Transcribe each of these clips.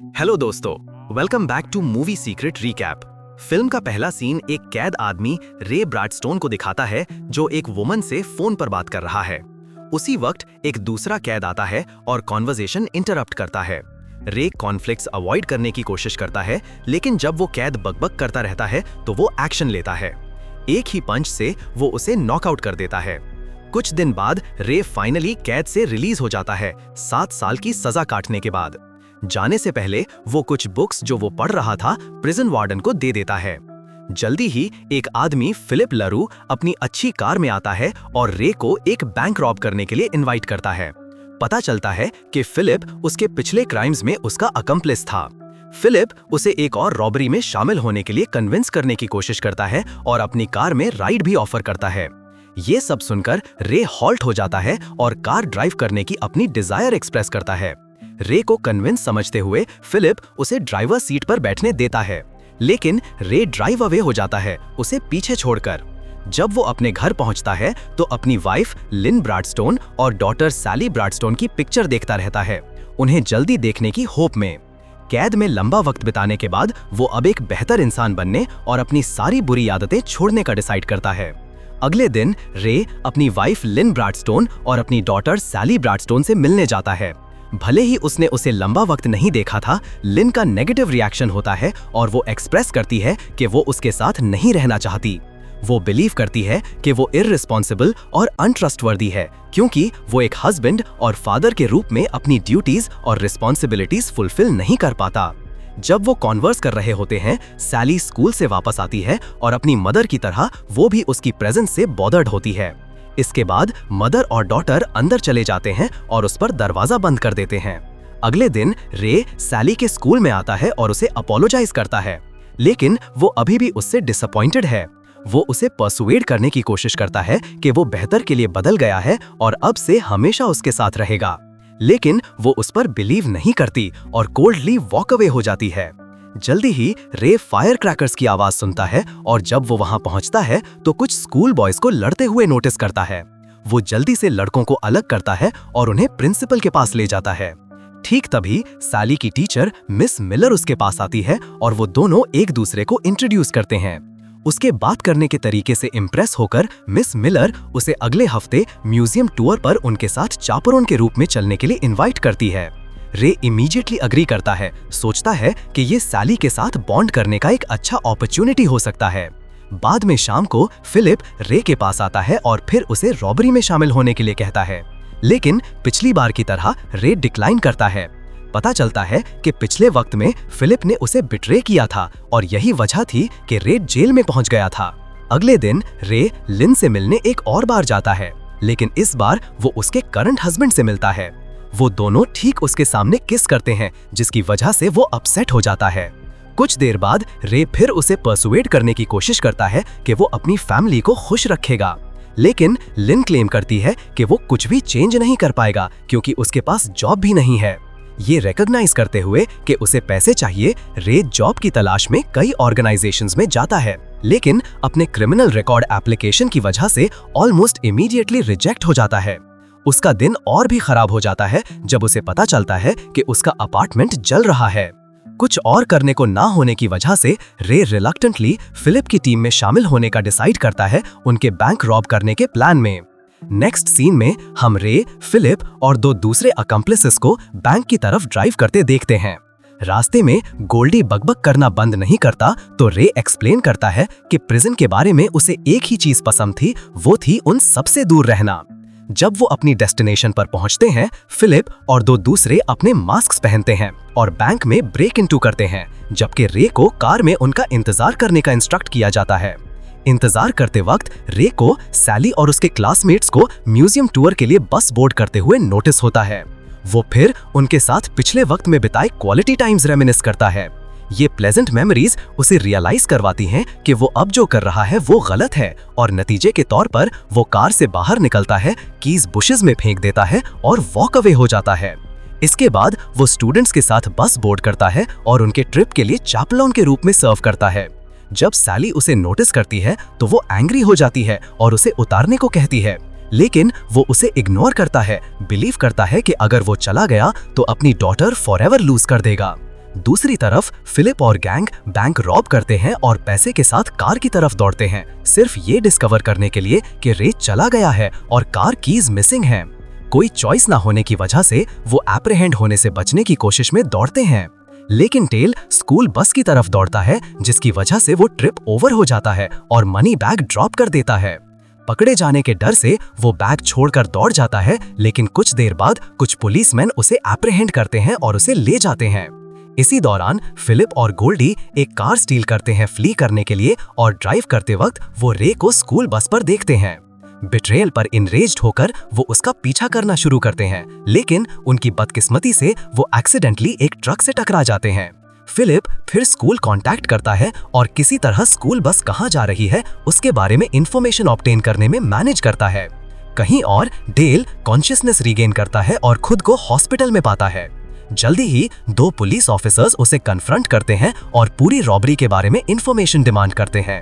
Hello दोस्तों, welcome back to movie secret recap. Film का पहला सीन एक कैद आदमी रे ब्रैडस्टोन को दिखाता है जो एक वुमन से फोन पर बात कर रहा है। उसी वक्त एक दूसरा कैद आता है और कॉन्वर्सेशन इंटरप्ट करता है। रे कॉन्फ्लिक्ट्स अवॉइड करने की कोशिश करता है, लेकिन जब वो कैद बकबक करता रहता है तो वो एक्शन लेता है। एक ही पंच से वो उसे नॉकआउट कर देता है। कुछ दिन बाद रे फाइनली कैद से रिलीज हो जाता है, 7 साल की सजा काटने के बाद। जाने से पहले वो कुछ बुक्स जो वो पढ़ रहा था प्रिजन वार्डन को दे देता है। जल्दी ही एक आदमी फिलिप लरू अपनी अच्छी कार में आता है और रे को एक बैंक रॉब करने के लिए इनवाइट करता है। पता चलता है कि फिलिप उसके पिछले क्राइम्स में उसका अकम्प्लिस था। फिलिप उसे एक और रॉबरी में शामिल होने के लिए कन्विंस करने की कोशिश करता है और अपनी कार में राइड भी ऑफर करता है। ये सब सुनकर रे हॉल्ट हो जाता है और कार ड्राइव करने की अपनी डिजायर एक्सप्रेस करता है। रे को कन्विंस समझते हुए फिलिप उसे ड्राइवर सीट पर बैठने देता है, लेकिन रे ड्राइव अवे हो जाता है, उसे पीछे छोड़कर। जब वो अपने घर पहुंचता है तो अपनी वाइफ लिन ब्रैडस्टोन और डॉटर सैली ब्रैडस्टोन की पिक्चर देखता रहता है, उन्हें जल्दी देखने की होप में। कैद में लंबा वक्त बिताने के बाद वो अब एक बेहतर इंसान बनने और अपनी सारी बुरी आदतें छोड़ने का डिसाइड करता है। अगले दिन रे अपनी वाइफ लिन ब्रैडस्टोन और अपनी डॉटर सैली ब्रैडस्टोन से मिलने जाता है। भले ही उसने उसे लंबा वक्त नहीं देखा था, लिन का नेगेटिव रिएक्शन होता है और वो एक्सप्रेस करती है कि वो उसके साथ नहीं रहना चाहती। वो बिलीव करती है कि वो इररिस्पॉन्सिबल और अनट्रस्टवर्दी है, क्योंकि वो एक हस्बैंड और फादर के रूप में अपनी ड्यूटीज और रिस्पॉन्सिबिलिटीज फुलफिल नहीं कर पाता। जब वो कॉन्वर्स कर रहे होते हैं, सैली स्कूल से वापस आती है और अपनी मदर की तरह वो भी उसकी प्रेजेंस से बॉदर्ड होती है। इसके बाद मदर और डॉटर अंदर चले जाते हैं और उस पर दरवाजा बंद कर देते हैं। अगले दिन रे सैली के स्कूल में आता है और उसे अपोलोजाइज करता है, लेकिन वो अभी भी उससे डिसअपॉइंटेड है। वो उसे पर्सुएड करने की कोशिश करता है कि वो बेहतर के लिए बदल गया है और अब से हमेशा उसके साथ रहेगा, लेकिन वो उस पर बिलीव नहीं करती और कोल्डली वॉक अवे हो जाती है। जल्दी ही रे फायर क्रैकर्स की आवाज सुनता है और जब वो वहां पहुंचता है तो कुछ स्कूल बॉयज को लड़ते हुए नोटिस करता है। वो जल्दी से लड़कों को अलग करता है और उन्हें प्रिंसिपल के पास ले जाता है। ठीक तभी सैली की टीचर मिस मिलर उसके पास आती है और वो दोनों एक दूसरे को इंट्रोड्यूस करते हैं। उसके बात करने के तरीके से इम्प्रेस होकर मिस मिलर उसे अगले हफ्ते म्यूजियम टूर पर उनके साथ चापरोन के रूप में चलने के लिए इनवाइट करती है। रे इमीडिएटली अग्री करता है, सोचता है कि ये सैली के साथ बॉन्ड करने का एक अच्छा अपॉर्चुनिटी हो सकता है। बाद में शाम को फिलिप रे के पास आता है और फिर उसे रॉबरी में शामिल होने के लिए कहता है, लेकिन पिछली बार की तरह रे डिक्लाइन करता है। पता चलता है कि पिछले वक्त में फिलिप ने उसे बिट्रे किया था और यही वजह थी कि रे जेल में पहुंच गया था। अगले दिन रे लिन से मिलने एक और बार जाता है, लेकिन इस बार वो उसके करंट हस्बैंड से मिलता है। वो दोनों ठीक उसके सामने किस करते हैं, जिसकी वजह से वो अपसेट हो जाता है। कुछ देर बाद रे फिर उसे पर्सुएड करने की कोशिश करता है कि वो अपनी फैमिली को खुश रखेगा, लेकिन लिन क्लेम करती है कि वो कुछ भी चेंज नहीं कर पाएगा क्योंकि उसके पास जॉब भी नहीं है। ये रिकॉग्नाइज करते हुए कि उसे पैसे चाहिए, रे जॉब की तलाश में कई ऑर्गेनाइजेशंस में जाता है, लेकिन अपने क्रिमिनल रिकॉर्ड एप्लीकेशन की वजह से ऑलमोस्ट इमीडिएटली रिजेक्ट हो जाता है। उसका दिन और भी खराब हो जाता है जब उसे पता चलता है कि उसका अपार्टमेंट जल रहा है। कुछ और करने को ना होने की वजह से रे रिलक्टेंटली फिलिप की टीम में शामिल होने का डिसाइड करता है उनके बैंक रॉब करने के प्लान में। नेक्स्ट सीन में हम रे, फिलिप और 2 दूसरे अकम्प्लिसेस को बैंक की तरफ ड्राइव करते देखते हैं। रास्ते में गोल्डी बकबक करना बंद नहीं करता तो रे एक्सप्लेन करता है कि प्रिजन के बारे में उसे एक ही चीज पसंद थी, वो थी उन सबसे दूर रहना। जब वो अपनी डेस्टिनेशन पर पहुंचते हैं, फिलिप और 2 दूसरे अपने मास्क पहनते हैं और बैंक में ब्रेक इनटू करते हैं, जबकि रे को कार में उनका इंतजार करने का इंस्ट्रक्ट किया जाता है। इंतजार करते वक्त रे को सैली और उसके क्लासमेट्स को म्यूजियम टूर के लिए बस बोर्ड करते हुए नोटिस होता है। वो फिर उनके साथ पिछले वक्त में बिताए क्वालिटी टाइम्स रेमिनिस करता है। ये प्लेजेंट मेमोरीज उसे रियलाइज करवाती हैं कि वो अब जो कर रहा है वो गलत है और नतीजे के तौर पर वो कार से बाहर निकलता है, कीज बुशेस में फेंक देता है और वॉक अवे हो जाता है। इसके बाद वो स्टूडेंट्स के साथ बस बोर्ड करता है और उनके ट्रिप के लिए चापलॉन के रूप में सर्व करता है। जब सैली उसे नोटिस करती है तो वो एंग्री हो जाती है और उसे उतारने को कहती है, लेकिन वो उसे इग्नोर करता है, बिलीव करता है कि अगर वो चला गया तो अपनी डॉटर फॉरएवर लूज कर देगा। दूसरी तरफ फिलिप और गैंग बैंक रॉब करते हैं और पैसे के साथ कार की तरफ दौड़ते हैं, सिर्फ ये डिस्कवर करने के लिए कि रे चला गया है और कार कीज मिसिंग हैं। कोई चॉइस ना होने की वजह से वो एप्रीहेंड होने से बचने की कोशिश में दौड़ते हैं, लेकिन टेल स्कूल बस की तरफ दौड़ता है, जिसकी वजह से वो ट्रिप ओवर हो जाता है और मनी बैग ड्रॉप कर देता है। पकड़े जाने के डर से वो बैग छोड़कर दौड़ जाता है, लेकिन कुछ देर बाद कुछ पुलिसमैन उसे एप्रीहेंड करते हैं और उसे ले जाते हैं। इसी दौरान फिलिप और गोल्डी एक कार स्टील करते हैं फ्ली करने के लिए और ड्राइव करते वक्त वो रे को स्कूल बस पर देखते हैं। बिट्रेयल पर इनरेज्ड होकर वो उसका पीछा करना शुरू करते हैं, लेकिन उनकी बदकिस्मती से वो एक्सीडेंटली एक ट्रक से टकरा जाते हैं। फिलिप फिर स्कूल कांटेक्ट करता है और किसी तरह स्कूल बस कहाँ जा रही है उसके बारे में इंफॉर्मेशन ऑब्टेन करने में मैनेज करता है। कहीं और डेल कॉन्शियसनेस रीगेन करता है और खुद को हॉस्पिटल में पाता है। जल्दी ही 2 पुलिस ऑफिसर्स उसे कन्फ्रंट करते हैं और पूरी रॉबरी के बारे में इंफॉर्मेशन डिमांड करते हैं।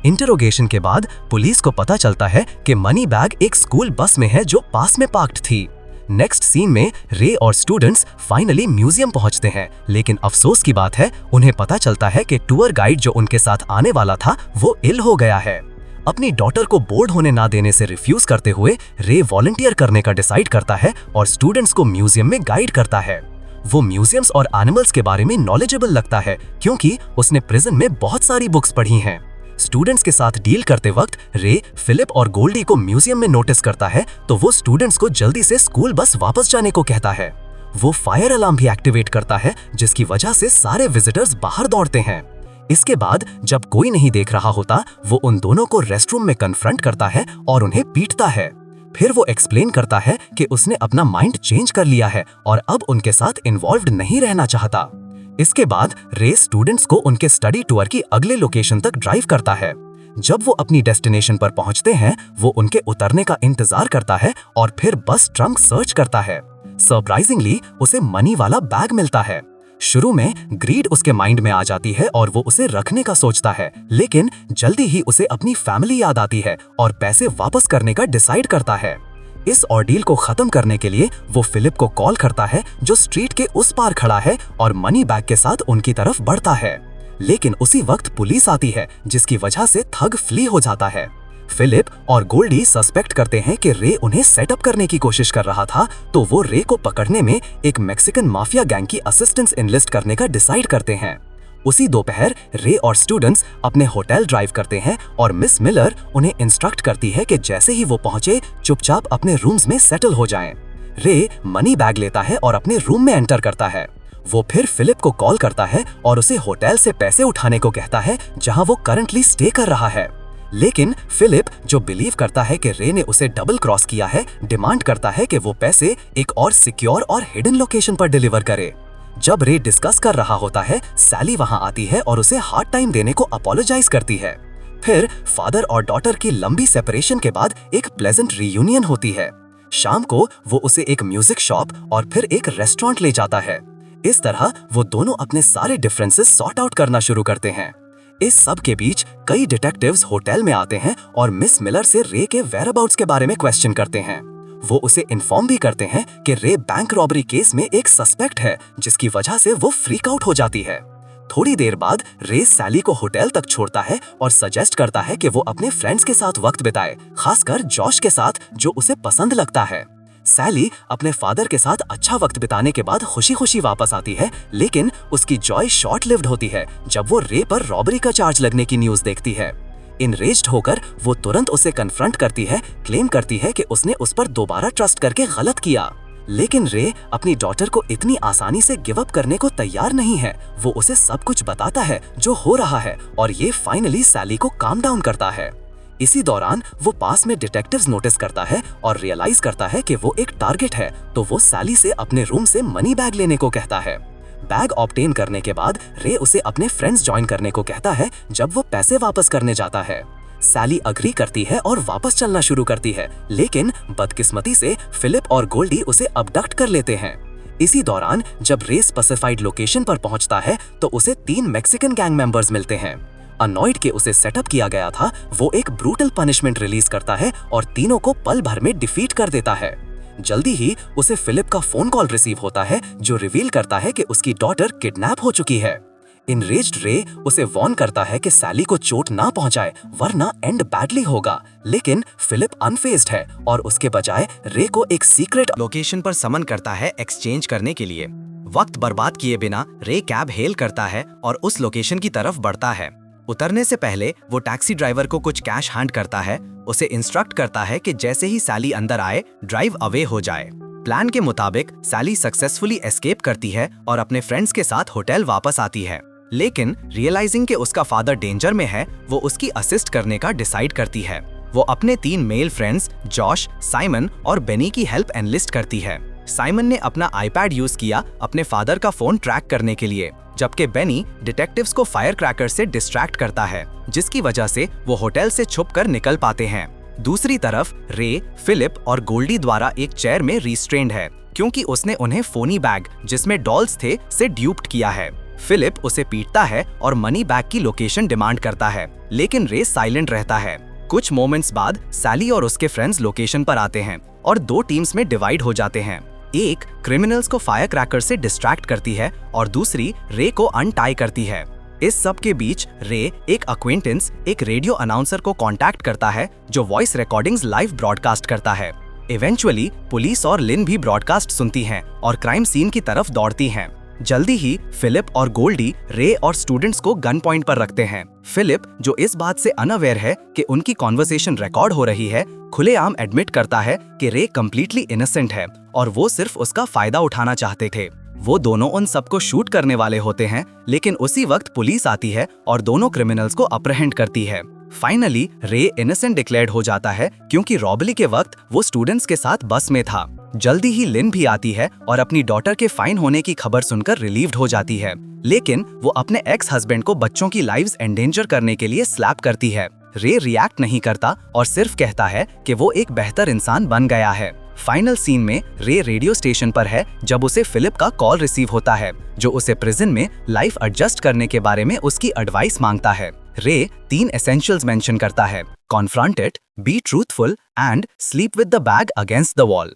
इंटरोगेशन के बाद पुलिस को पता चलता है कि मनी बैग एक स्कूल बस में है जो पास में पार्क्ड थी। नेक्स्ट सीन में रे और स्टूडेंट्स फाइनली म्यूजियम पहुंचते हैं, लेकिन अफसोस की बात है उन्हें पता चलता है कि टूर गाइड जो उनके साथ आने वाला था वो इल हो गया है। अपनी डॉटर को बोर्ड होने ना देने से रिफ्यूज करते हुए रे वॉलंटियर करने का डिसाइड करता है और स्टूडेंट्स को म्यूजियम में गाइड करता है। वो म्यूजियम्स और एनिमल्स के बारे में नॉलेजेबल लगता है क्योंकि उसने प्रिजन में बहुत सारी बुक्स पढ़ी हैं। स्टूडेंट्स के साथ डील करते वक्त रे फिलिप और गोल्डी को म्यूजियम में नोटिस करता है, तो वो स्टूडेंट्स को जल्दी से स्कूल बस वापस जाने को कहता है। वो फायर अलार्म भी एक्टिवेट करता है, जिसकी वजह से सारे विजिटर्स बाहर दौड़ते हैं। इसके बाद जब कोई नहीं देख रहा होता, वो उन दोनों को रेस्टरूम में कन्फ्रंट करता है और उन्हें पीटता है। फिर वो एक्सप्लेन करता है कि उसने अपना माइंड चेंज कर लिया है और अब उनके साथ इन्वॉल्व्ड नहीं रहना चाहता। इसके बाद रे स्टूडेंट्स को उनके स्टडी टूर की अगले लोकेशन तक ड्राइव करता है। जब वो अपनी डेस्टिनेशन पर पहुंचते हैं, वो उनके उतरने का इंतजार करता है और फिर बस ट्रंक सर्च करता है। सरप्राइजिंगली उसे मनी वाला बैग मिलता है। शुरू में ग्रीड उसके माइंड में आ जाती है और वो उसे रखने का सोचता है, लेकिन जल्दी ही उसे अपनी फैमिली याद आती है और पैसे वापस करने का डिसाइड करता है। इस ऑर्डील को खत्म करने के लिए वो फिलिप को कॉल करता है, जो स्ट्रीट के उस पार खड़ा है और मनी बैग के साथ उनकी तरफ बढ़ता है। लेकिन उसी वक्त पुलिस आती है, जिसकी वजह से थग फ्ली हो जाता है। फिलिप और गोल्डी सस्पेक्ट करते हैं कि रे उन्हें सेटअप करने की कोशिश कर रहा था, तो वो रे को पकड़ने में एक मैक्सिकन माफिया गैंग की असिस्टेंस इनलिस्ट करने का डिसाइड करते हैं। उसी दोपहर रे और स्टूडेंट्स अपने होटल ड्राइव करते हैं और मिस मिलर उन्हें इंस्ट्रक्ट करती है कि जैसे ही वो पहुंचे चुपचाप अपने रूम्स में सेटल हो जाएं। रे मनी बैग लेता है और अपने रूम में एंटर करता है। वो फिर फिलिप को कॉल करता है और उसे होटल से पैसे उठाने को कहता है, जहां वो करंटली स्टे कर रहा है। लेकिन फिलिप, जो बिलीव करता है कि रे ने उसे डबल क्रॉस किया है, डिमांड करता है कि वो पैसे एक और सिक्योर और हिडन लोकेशन पर डिलीवर करे। जब रे डिस्कस कर रहा होता है, सैली वहां आती है और उसे हार्ड टाइम देने को अपोलोजाइज करती है। फिर फादर और डॉटर की लंबी सेपरेशन के बाद एक प्लेजेंट रियूनियन होती है। शाम को वो उसे एक म्यूजिक शॉप और फिर एक रेस्टोरेंट ले जाता है। इस तरह वो दोनों अपने सारे डिफरेंसेस सॉर्ट आउट करना शुरू करते हैं। इस सब के बीच कई डिटेक्टिव्स होटल में आते हैं और मिस मिलर से रे के वेयरअबाउट्स के बारे में क्वेश्चन करते हैं। वो उसे इन्फॉर्म भी करते हैं कि रे बैंक रॉबरी केस में एक सस्पेक्ट है, जिसकी वजह से वो फ्रीक आउट हो जाती है। थोड़ी देर बाद रे सैली को होटल तक छोड़ता है और सजेस्ट करता है कि वो अपने फ्रेंड्स के साथ वक्त बिताए, खासकर जॉश के साथ, जो उसे पसंद लगता है। सैली अपने फादर के साथ अच्छा वक्त बिताने के बाद खुशी खुशी वापस आती है, लेकिन उसकी जॉय शॉर्ट लिव्ड होती है जब वो रे पर रॉबरी का चार्ज लगने की न्यूज देखती है। इनरेज्ड होकर वो तुरंत उसे कन्फ्रंट करती है, क्लेम करती है कि उसने उस पर दोबारा ट्रस्ट करके गलत किया। लेकिन रे अपनी डॉटर को इतनी आसानी से गिव अप करने को तैयार नहीं है। वो उसे सब कुछ बताता है जो हो रहा है और ये फाइनली सैली को काम डाउन करता है। इसी दौरान वो पास में डिटेक्टिव्स नोटिस करता है और रियलाइज करता है कि वो एक टारगेट है, तो वो सैली से अपने रूम से मनी बैग लेने को कहता है। बैग ऑब्टेन करने के बाद रे उसे अपने फ्रेंड्स ज्वाइन करने को कहता है जब वो पैसे वापस करने जाता है। सैली अग्री करती है और वापस चलना शुरू करती है, लेकिन बदकिस्मती से फिलिप और गोल्डी उसे अबडक्ट कर लेते हैं। इसी दौरान जब रे स्पेसिफाइड लोकेशन पर पहुंचता है तो उसे 3 मैक्सिकन गैंग मेंबर्स मिलते हैं। अनॉयड के उसे सेटअप किया गया था, वो एक ब्रूटल पनिशमेंट रिलीज करता है और तीनों को पल भर में डिफीट कर देता है। जल्दी ही उसे फिलिप का फोन कॉल रिसीव होता है जो रिवील करता है कि उसकी डॉटर किडनैप हो चुकी है। इनरेज्ड रे उसे वॉर्न करता है कि सैली को चोट ना पहुंचाए वरना एंड बैडली होगा, लेकिन फिलिप अनफेज्ड है और उसके बजाय रे को एक सीक्रेट लोकेशन पर समन करता है एक्सचेंज करने के लिए। वक्त बर्बाद किए बिना रे कैब हेल करता है और उस लोकेशन की तरफ बढ़ता है। उतरने से पहले वो टैक्सी ड्राइवर को कुछ कैश हैंड करता है, उसे इंस्ट्रक्ट करता है कि जैसे ही सैली अंदर आए ड्राइव अवे हो जाए। प्लान के मुताबिक सैली सक्सेसफुली एस्केप करती है और अपने फ्रेंड्स के साथ होटल वापस आती है, लेकिन रियलाइजिंग कि उसका फादर डेंजर में है, वो उसकी असिस्ट करने का डिसाइड करती है। वो अपने 3 मेल फ्रेंड्स जॉश, साइमन और बेनी की हेल्प एनलिस्ट करती है। साइमन ने अपना आईपैड यूज किया अपने फादर का फोन ट्रैक करने के लिए, जबकि बेनी डिटेक्टिव्स को फायर क्रैकर से डिस्ट्रैक्ट करता है, जिसकी वजह से वो होटल से छुपकर निकल पाते हैं। दूसरी तरफ रे, फिलिप और गोल्डी द्वारा एक चेयर में रिस्ट्रेन्ड है क्योंकि उसने उन्हें फोनी बैग जिसमें डॉल्स थे से ड्यूप्ड किया है। फिलिप उसे पीटता है और मनी बैग की लोकेशन डिमांड करता है, लेकिन रे साइलेंट रहता है। कुछ मोमेंट्स बाद सैली और उसके फ्रेंड्स लोकेशन पर आते हैं और 2 टीम्स में डिवाइड हो जाते हैं। एक क्रिमिनल्स को फायर क्रैकर से डिस्ट्रैक्ट करती है और दूसरी रे को अनटाई करती है। इस सब के बीच रे एक अक्वेंटेंस, एक रेडियो अनाउंसर को कांटेक्ट करता है जो वॉइस रिकॉर्डिंग्स लाइव ब्रॉडकास्ट करता है। इवेंचुअली पुलिस और लिन भी ब्रॉडकास्ट सुनती हैं और क्राइम सीन की तरफ दौड़ती हैं। जल्दी ही फिलिप और गोल्डी रे और स्टूडेंट्स को गन पॉइंट पर रखते हैं। फिलिप, जो इस बात से अनअवेयर है कि उनकी कॉन्वर्सेशन रिकॉर्ड हो रही है, खुलेआम एडमिट करता है कि रे कंप्लीटली इनोसेंट है और वो सिर्फ उसका फायदा उठाना चाहते थे। वो दोनों उन सबको शूट करने वाले होते हैं, लेकिन उसी वक्त पुलिस आती है और दोनों क्रिमिनल्स को अप्रहेंड करती है। फाइनली रे इनोसेंट डिक्लेयर्ड हो जाता है क्योंकि रॉबरी के वक्त वो स्टूडेंट्स के साथ बस में था। जल्दी ही लिन भी आती है और अपनी डॉटर के फाइन होने की खबर सुनकर रिलीव्ड हो जाती है, लेकिन वो अपने एक्स हस्बैंड को बच्चों की लाइव्स एंडेंजर करने के लिए स्लैप करती है। रे रिएक्ट नहीं करता और सिर्फ कहता है कि वो एक बेहतर इंसान बन गया है। फाइनल सीन में रे रेडियो स्टेशन पर है जब उसे फिलिप का कॉल रिसीव होता है, जो उसे प्रिजन में लाइफ एडजस्ट करने के बारे में उसकी एडवाइस मांगता है। रे 3 एसेंशियल्स मेंशन करता है: confront it, be truthful and sleep with the bag against the wall.